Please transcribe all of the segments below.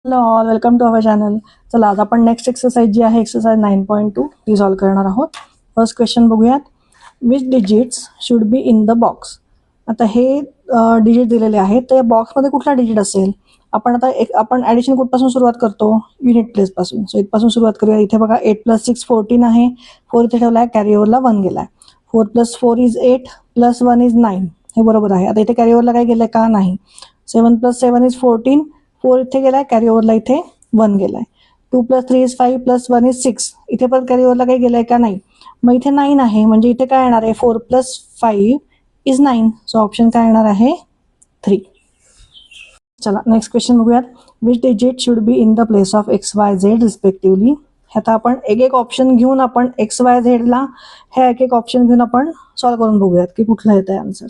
Hello all, welcome to our channel. चला आज आपण नेक्स्ट एक्सरसाइज जी आहे एक्सरसाइज 9.2 ती सॉल्व करणार आहोत. फर्स्ट क्वेश्चन बघूयात. Which digits should be in the box. आता हे डिजिट दिलेले आहेत, तर या बॉक्समध्ये कुठला डिजिट असेल. आपण आता आपण ॲडिशन कुठपासून सुरुवात करतो, युनिट प्लेसपासून. सो इथपासून सुरुवात करूया. इथे बघा 8 + 6 14 आहे. 4 इथे ठेवला आहे, कॅरीओव्हरला 1 गेला आहे. 4 + 4 = 8 + 1 = 9. हे बरोबर आहे. आता इथे कॅरीओव्हरला काय गेलं का नाही. 7 + 7 = 14. 4 इथे गेलाय, कॅरीओव्हरला इथे 1 गेलाय. 2 + 3 = 5 + 1 = 6. इथे पण कॅरीओव्हरला काही गेलाय का नाही. मग इथे 9 आहे, म्हणजे इथे काय येणार आहे 4 + 5 = 9. सो ऑप्शन काय येणार आहे 3. चला नेक्स्ट क्वेश्चन बघूयात. Which digit should be in the place of XYZ respectively. आता आपण एक एक ऑप्शन घेऊन आपण XYZ ला हे एक एक ऑप्शन घेऊन आपण सॉल्व्ह करून बघूयात की कुठलं येत आहे आन्सर.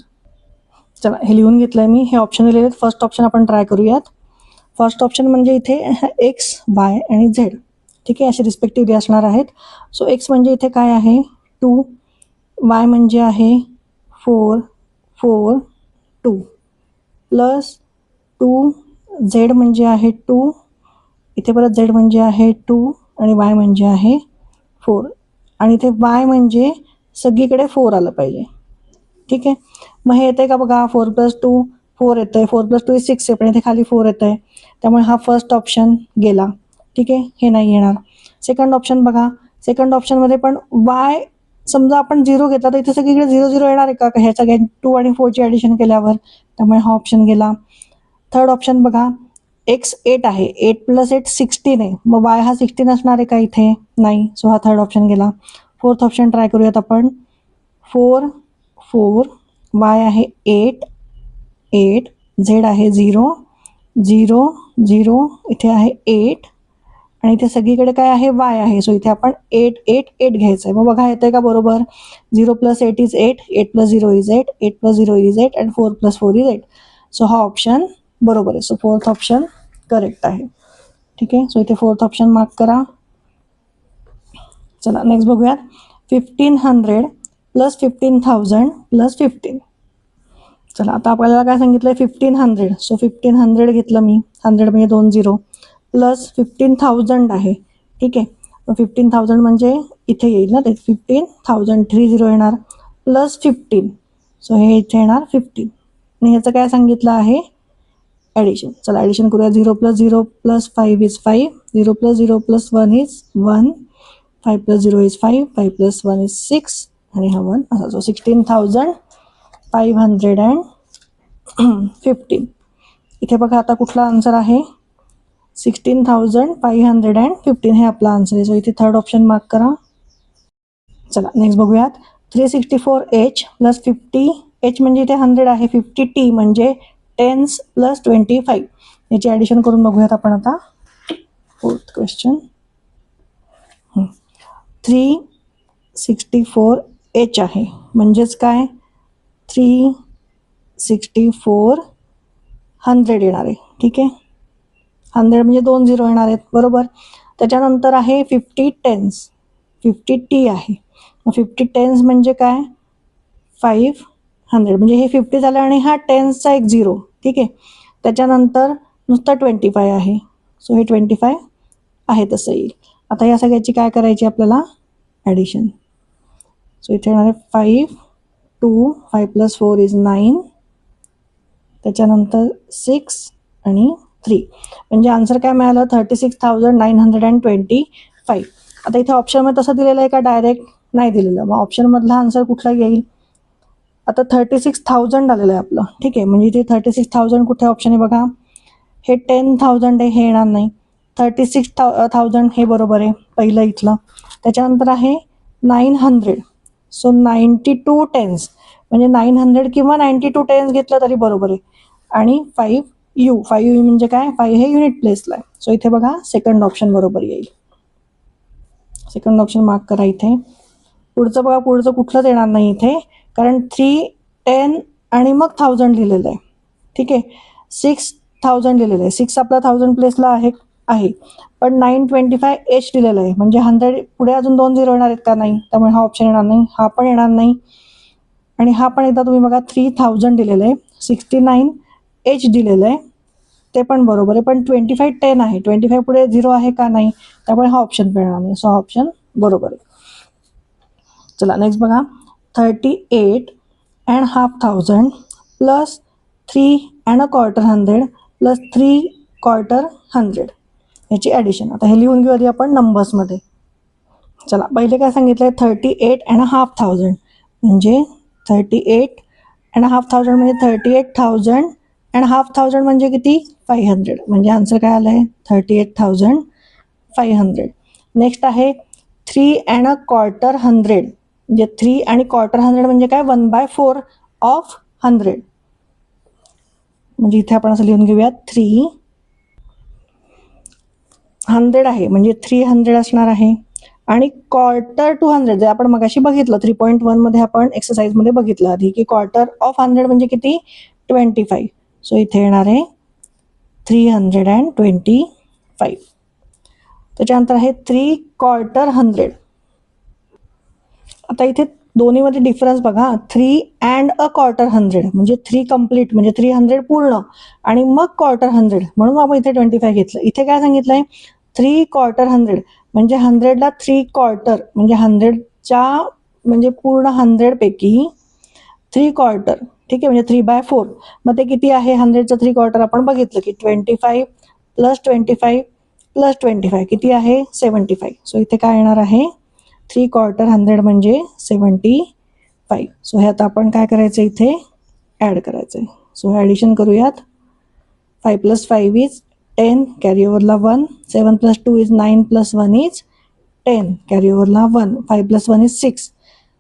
चला हे लिहून घेतलंय मी. हे ऑप्शन दिलेले आहेत. फर्स्ट ऑप्शन आपण ट्राय करूयात. फर्स्ट ऑप्शन म्हणजे इथे एक्स, वाय आणि झेड, ठीक आहे, असे रिस्पेक्टिव्हली असणार आहेत. सो एक्स म्हणजे इथे काय आहे 2, वाय म्हणजे आहे 4 4 2 प्लस 2, झेड म्हणजे आहे 2, इथे परत झेड म्हणजे आहे 2 आणि वाय म्हणजे आहे 4. आणि इथे वाय म्हणजे सगळीकडे 4 आलं पाहिजे, ठीक आहे. मग हे येते का बघा 4 + 2 4 येतं आहे. 4 + 2 = 6 आहे, पण इथे खाली 4 येतं आहे. त्यामुळे हा फर्स्ट ऑप्शन गेला, ठीक आहे, हे नाही येणार. सेकंड ऑप्शन बघा. सेकंड ऑप्शनमध्ये पण वाय समजा आपण 0 घेतला तर इथे सगळीकडे 0 0 येणार आहे का ह्या सगळ्या 2 आणि 4 ची ॲडिशन केल्यावर. त्यामुळे हा ऑप्शन गेला. थर्ड ऑप्शन बघा. एक्स 8 आहे, 8 + 8 = 16 आहे. मग वाय हा 16 असणार आहे का इथे, नाही. सो हा थर्ड ऑप्शन गेला. फोर्थ ऑप्शन ट्राय करूयात आपण. 4 4 वाय आहे 8 8, झेड आहे 0 0 0, इथे आहे 8 आणि इथे सगळीकडे काय आहे वाय आहे. सो इथे आपण 8 8 8 घ्यायचं आहे. मग बघा येतंय का बरोबर. 0 + 8 = 8, 8 + 0 = 8, 8 + 0 = 8 आणि 4 + 4 = 8. सो हा ऑप्शन बरोबर आहे. सो फोर्थ ऑप्शन करेक्ट आहे, ठीक आहे. सो इथे फोर्थ ऑप्शन मार्क करा. चला नेक्स्ट बघूयात. 1500 + 15,000 + 15. चला आता आपल्याला काय सांगितलंय 1500. सो 1500 घेतलं मी, 100 म्हणजे 2 0 प्लस 15,000 आहे, ठीक आहे. मग 15,000 म्हणजे इथे येईल ना ते 15,000, 30 येणार प्लस 15. सो हे इथे येणार 15 आणि ह्याचं काय सांगितलं आहे ॲडिशन. चला ॲडिशन करूया. 0 + 0 + 5 = 5, 0 + 0 + 1 = 1, 5 + 0 = 5, 5 + 1 = 6 आणि हा 1 असा. सो 16,515. इथे बघा आता कुठला आन्सर आहे 16,515 हे आपला आन्सर आहे. सो इथे थर्ड ऑप्शन मार्क करा. चला नेक्स्ट बघूयात. 364H + 50H म्हणजे इथे 100 आहे. 50T म्हणजे 10s + 25. याची ॲडिशन करून बघूयात आपण आता. Fourth question. 364H आहे म्हणजेच काय 364 100 येणार आहे, ठीक आहे. 100 म्हणजे 2 0 येणार आहेत, बरोबर. त्याच्यानंतर आहे 50 10s, 50T आहे. मग 50 10s म्हणजे काय 500 म्हणजे हे 50 झालं आणि हा 10चा एक 0, ठीक आहे. त्याच्यानंतर नुसतं 25 आहे. सो हे 25 आहे तसं येईल. आता या सगळ्याची काय करायची आपल्याला ॲडिशन. सो इथे येणार आहे 5 2, 5 + 4 = 9, त्याच्यानंतर 6 आणि 3 म्हणजे आन्सर काय मिळालं 36,925. आता इथे ऑप्शनमध्ये तसं दिलेलं आहे का डायरेक्ट नाही दिलेलं. मग ऑप्शनमधला आन्सर कुठला येईल. आता 36,000 आलेलं आहे आपलं, ठीक आहे. म्हणजे इथे 36,000 कुठे ऑप्शन आहे बघा. हे 10,000 आहे, हे येणार नाही. 36,000 हे बरोबर आहे पहिलं इथलं. त्याच्यानंतर आहे 900. सो 92 10s म्हणजे 900 किंवा 92 10s घेतलं तरी बरोबर आहे. आणि 5U म्हणजे काय 5 हे युनिट प्लेसला आहे. सो इथे बघा सेकंड ऑप्शन बरोबर येईल. सेकंड ऑप्शन मार्क करा इथे. पुढचं बघा, पुढचं कुठलंच येणार नाही इथे, कारण 3 10 आणि मग 1000 लिहिलेलं आहे, ठीक आहे. 6,000 लिहिलेलं आहे. 6 आपला 1000 प्लेसला आहे, पण 925H लिहिलेलं आहे म्हणजे 100 पुढे अजून 2 0 येणार आहेत का नाही. त्यामुळे हा ऑप्शन येणार नाही, हा पण येणार नाही आणि हा पण एकदा तुम्ही बघा 3000 दिलेलं आहे, 69H दिलेलं आहे ते पण बरोबर आहे, पण 25 10 आहे, 25 पुढे 0 आहे का नाही, त्यामुळे हा ऑप्शन मिळणार नाही. सो हा ऑप्शन बरोबर आहे. चला नेक्स्ट बघा, 38,500 प्लस 3¼ 100 प्लस 3/4 100 याची ॲडिशन. आता हे लिहून घेऊ आधी आपण नंबर्समध्ये. चला पहिले काय सांगितलंय, 38,500 म्हणजे 38,500 म्हणजे 38,500 म्हणजे किती, 500, म्हणजे आन्सर काय आलं आहे 38,500. नेक्स्ट आहे 3¼ 100 म्हणजे 3¼ 100 म्हणजे काय, 1/4 ऑफ 100. म्हणजे इथे आपण असं लिहून घेऊयात, 300 आहे म्हणजे 300 असणार आहे. आणि क्वार्टर टू 100 जे आपण मगाशी बघितलं 3.1 मध्ये आपण एक्सरसाइजमध्ये बघितलं आधी, की क्वार्टर ऑफ 100 म्हणजे किती, 25. सो इथे येणार आहे 325. त्याच्यानंतर आहे 3/4 100. आता इथे दोन्हीमध्ये डिफरन्स बघा, 3¼ 100 म्हणजे 3 कम्प्लीट म्हणजे 300 पूर्ण आणि मग क्वार्टर 100 म्हणून आपण इथे 25 घेतलं. इथे काय सांगितलंय, 3/4 100 म्हणजे 100ला 3/4 म्हणजे 100च्या म्हणजे पूर्ण 100 पैकी 3/4, ठीक आहे, म्हणजे 3/4. मग ते किती आहे, 100चं 3/4 आपण बघितलं की 25 प्लस 25 प्लस 25 किती आहे, 75. सो इथे काय येणार आहे, 3/4 100 म्हणजे 75. सो हे आता आपण काय करायचं, इथे ॲड करायचं आहे. सो हे ॲडिशन करूयात. 5 + 5 इज 10, कॅरी ओव्हरला 1. 7 + 2 इज 9 + 1 इज 10, कॅरी ओव्हरला 1. 5 + 1 इज 6.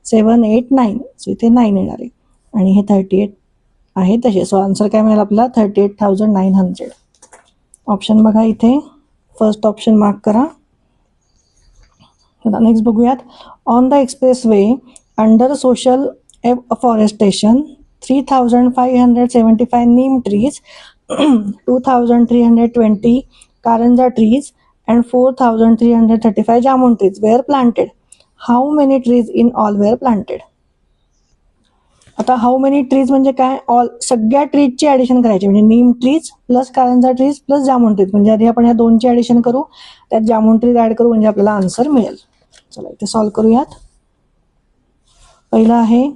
7 8 9. सो इथे 9 येणार आहे आणि हे 38 आहे तसे. सो आन्सर काय मिळेल आपला, 38,900. ऑप्शन बघा इथे, फर्स्ट ऑप्शन मार्क करा. नेक्स्ट बघूयात, on the express way under social forestation 3,575 Neem trees 2,320 Karanja trees and 4,335 jamun trees were planted. How many trees in all were planted? आता हाऊ मेनी ट्रीज म्हणजे काय, ऑल सगळ्या ट्रीजची ॲडिशन करायची, म्हणजे neem trees plus karanja trees plus jamun trees. म्हणजे आधी आपण ह्या दोनची ॲडिशन करू, त्यात जामुन ट्रीज ॲड करू, म्हणजे आपल्याला आन्सर मिळेल. चला इथे सॉल्व करूयात. पहिलं आहे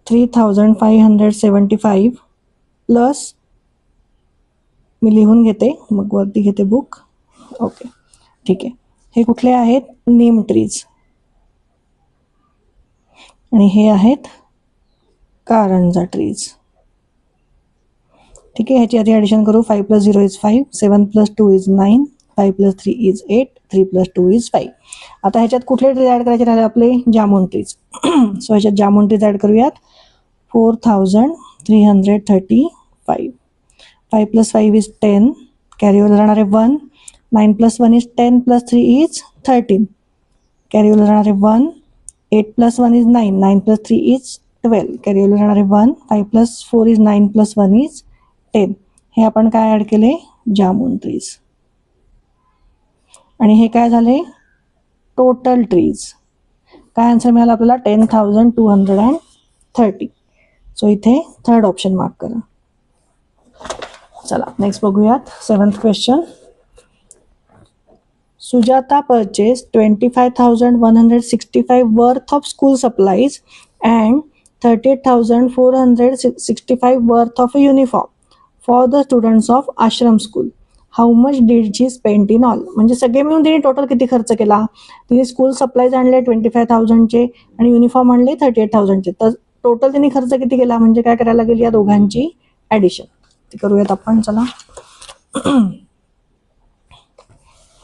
3,575 प्लस, मी लिहून घेते मग वरती घेते बुक. ओके ठीक आहे, हे कुठले आहेत, नीम ट्रीज, आणि हे आहेत कारंजा ट्रीज. ठीक आहे, ह्याची आधी ॲडिशन करू. 5 + 0 इज 5, 7 + 2 इज 9, 5 + 3 इज 8, 3 + 2 इज 5. आता ह्याच्यात कुठले ट्रीज ॲड करायचे राहिले आपले, जामुन ट्रीज. सो ह्याच्यात जामुन ट्रीज ॲड करूयात. 4,335. 5 + 5 इज 10, कॅरी ओव्हर राहणार आहे 1. 9 + 1 इज 10 + 3 इज 13, कॅरी ओव्हर राहणार आहे 1. 8 + 1 इज 9, 9 + 3 इज 12, कॅरी ओव्हर राहणार आहे 1. 5 + 4 इज 9 + 1 इज 10. हे आपण काय ॲड केले, जामुन ट्रीज. आणि हे काय झाले, टोटल ट्रीज. काय आन्सर मिळाला आपल्याला, 10,230. सो इथे थर्ड ऑप्शन मार्क करा. चला नेक्स्ट बघूयात, 7th question. Sujata purchased 25,165 worth of school supplies and 38,465 worth of a uniform for the students of Ashram School. How much did she spend in all? म्हणजे सगळे मिळून तिने total किती खर्च केला, तिने स्कूल सप्लाईज आणले 25,000चे आणि युनिफॉर्म आणले 38,000चे. तर टोटल तिने खर्च किती केला, म्हणजे काय करायला लागेल, या दोघांची ॲडिशन ती करूयात आपण. चला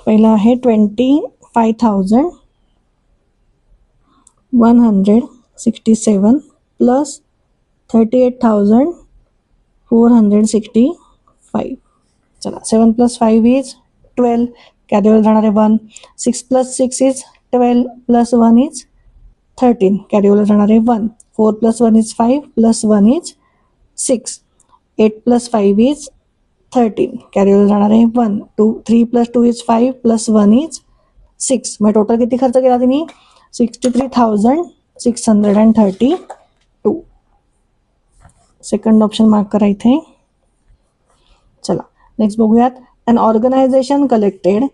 पहिला आहे 25,167 प्लस 38,465. चला 7 + 5 इज 12, कॅरी ओव्हर राहणार आहे 1. 6 + 6 इज 12 + 1 इज 13, कॅरी ओव्हर राहणार आहे 1. 4 + 1 is 5 + 1 is 6. 8 + 5 is 13, carry over राहणार आहे 1. 3 + 2 इज 5 + 1 इज 6. मग टोटल किती खर्च केला तिने, 63,632. सेकंड ऑप्शन मार्क करा इथे. चला नेक्स्ट बघूयात. अन organisation collected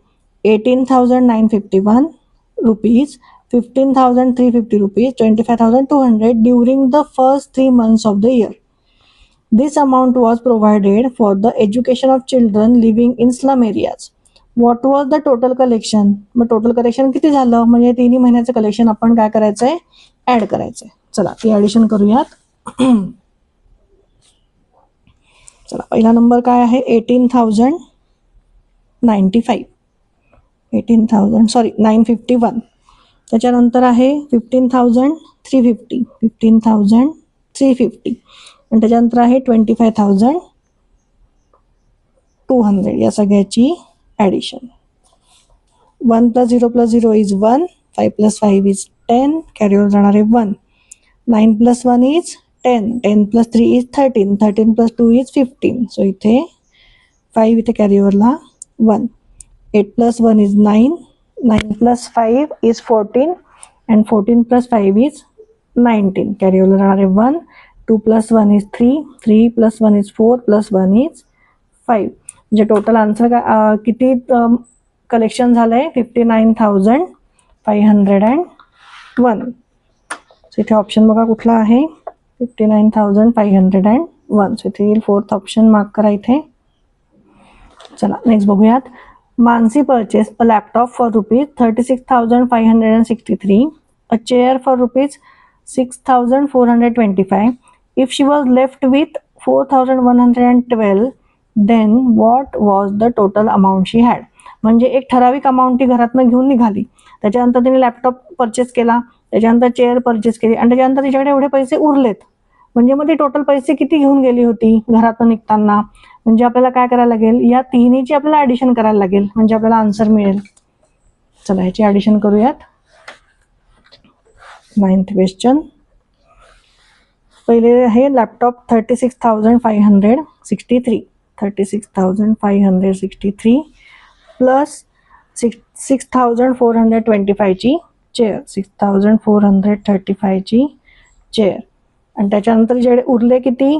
18,951 rupees, 15,350 rupees, 25,200 during the first 3 months of the year. This amount was provided for the education of children living in slum areas. What was the total collection? मग total collection किती झालं? म्हणजे तिन्ही महिन्याचं collection आपण काय करायचंय? Add करायचंय. चला ती ऍडिशन करूयात. चला पहिला नंबर काय आहे? 951. त्याच्यानंतर आहे 15,350, 15,350 आणि त्याच्यानंतर आहे 25,200. या सगळ्याची ॲडिशन. 1 + 0 + 0 इज 1, 5 + 5 इज 10, कॅरीओवर जाणार आहे 1. 9 + 1 इज 10, 10 + 3 इज 13, 13 + 2 इज 15. सो इथे 5 इथे कॅरीओवरला 1. 8 + 1 इज 9, 9 + 5 इज 14 and 14 + 5 is 19. कॅरीओवरला जाणार आहे 1. 2 + 1 इज 3, 3 + 1 इज 4 + 1 इज 5. म्हणजे टोटल आन्सर काय किती कलेक्शन झालंय? 59,501. सो इथे ऑप्शन बघा कुठला आहे? 59,501. सो इथे येईल 4th ऑप्शन. मार्क करा इथे. चला नेक्स्ट बघूयात. Mansi purchase a laptop for rupees 36,563, a chair for rupees 6,425. If she was left with 4,112, then what was the total amount she had? म्हणजे एक ठराविक अमाऊंट ती घरातनं घेऊन निघाली, त्याच्यानंतर तिने लॅपटॉप परचेस केला, त्याच्यानंतर चेअर परचेस केली आणि त्याच्यानंतर तिच्याकडे एवढे पैसे उरलेत. म्हणजे मग ती टोटल पैसे किती घेऊन गेली होती घरातून निघताना? म्हणजे आपल्याला काय करायला लागेल? या तिन्हीची आपल्याला ॲडिशन करायला लागेल, म्हणजे आपल्याला आन्सर मिळेल. चला ह्याची ॲडिशन करूयात. 9th question. पहिले आहे लॅपटॉप 36,563, 36,563 प्लस 6,425 ची चेअर, 6,435 ची चेअर आणि त्याच्यानंतर जेवढे उरले किती?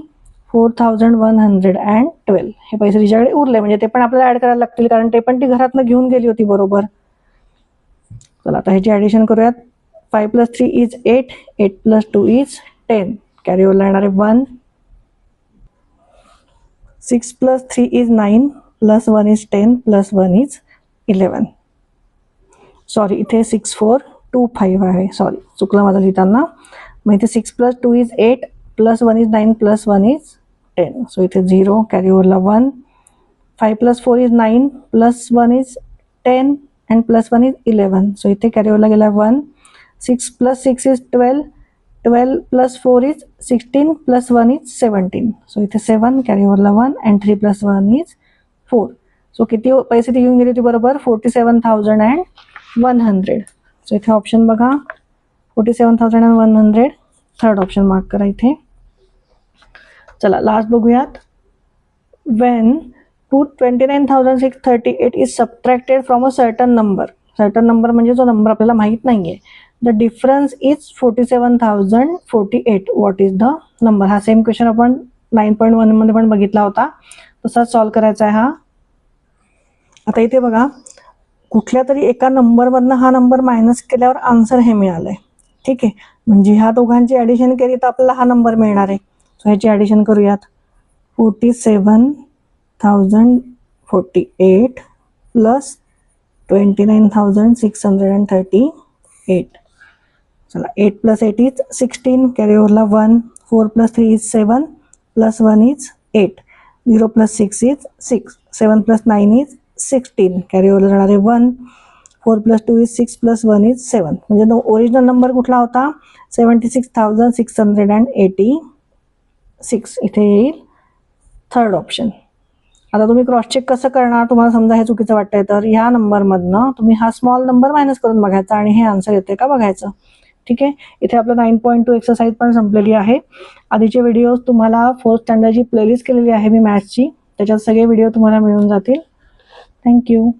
4,112. हे पैसे तिच्याकडे उरले म्हणजे ते पण आपल्याला ऍड करायला लागतील, कारण ते पण ती घरातनं घेऊन गेली होती बरोबर. चला आता ह्याची ॲडिशन करूयात. 5 + 3 इज 8, 8 + 2 इज 10, कॅरीओवरला येणार आहे 1. 6 + 3 इज 9, + 1 इज 10, + 1 इज 11. सॉरी इथे 6,425 आहे. सॉरी चुकलं माझं लिहिताना. मग इथे 6 + 2 इज 8, + 1 इज 9, + 1 इज 10. सो इथे 0, कॅरीओवरला 1. 5 + 4 is 9, + 1 is 10 and + 1 is 11. So इथे कॅरीओवरला गेला 1. 6 + 6 इज 12, 12 + 4 इज 16, + 1 इज 17. सो इथे 7, कॅरीओवरला 1 and 3 + 1 इज 4. सो किती पैसे ती घेऊन गेली होती बरोबर? 47,100. सो इथे ऑप्शन बघा 47,100. 3rd ऑप्शन मार्क करा इथे. चला लास्ट बघूयात. When 29,638 is subtracted from a certain number. Certain number म्हणजे जो नंबर आपल्याला माहित नाहीये. The difference is 47,048. What is the number? हा सेम क्वेश्चन आपण 9.1 मध्ये पण बघितला होता, तसाच सॉल्व्ह करायचा आहे हा. आता इथे बघा कुठल्या तरी एका नंबरमधनं हा नंबर मायनस केल्यावर आन्सर हे मिळालंय. ठीक आहे, म्हणजे ह्या दोघांची ॲडिशन केली तर आपल्याला हा नंबर मिळणार आहे. सो ह्याची ॲडिशन करूयात. 47,048 प्लस 29,638. चला 8 + 8 is 16, कॅरीओवरला 1. 4 + 3 is 7, + 1 is 8. 0 + 6 is 6. 7 + 9 is 16, कॅरीओवरला जाणार आहे 1. 4 + 2 इज 6, + 1 इज 7. म्हणजे ओरिजिनल नंबर कुठला होता? 76,686. इथे येईल 3rd ऑप्शन. आता तुम्ही क्रॉस चेक कसं करणार? तुम्हाला समजा हे चुकीचं वाटतंय तर ह्या नंबरमधनं तुम्ही हा स्मॉल नंबर मायनस करून बघायचा आणि हे आन्सर येते का बघायचं. ठीक आहे, इथे आपलं 9.2 एक्सरसाइज पण संपलेली आहे. आधीचे व्हिडिओज तुम्हाला 4th स्टँडर्डची प्लेलिस्ट केलेली आहे मी मॅथ्सची, त्याच्यात सगळे व्हिडिओ तुम्हाला मिळून जातील. थँक्यू.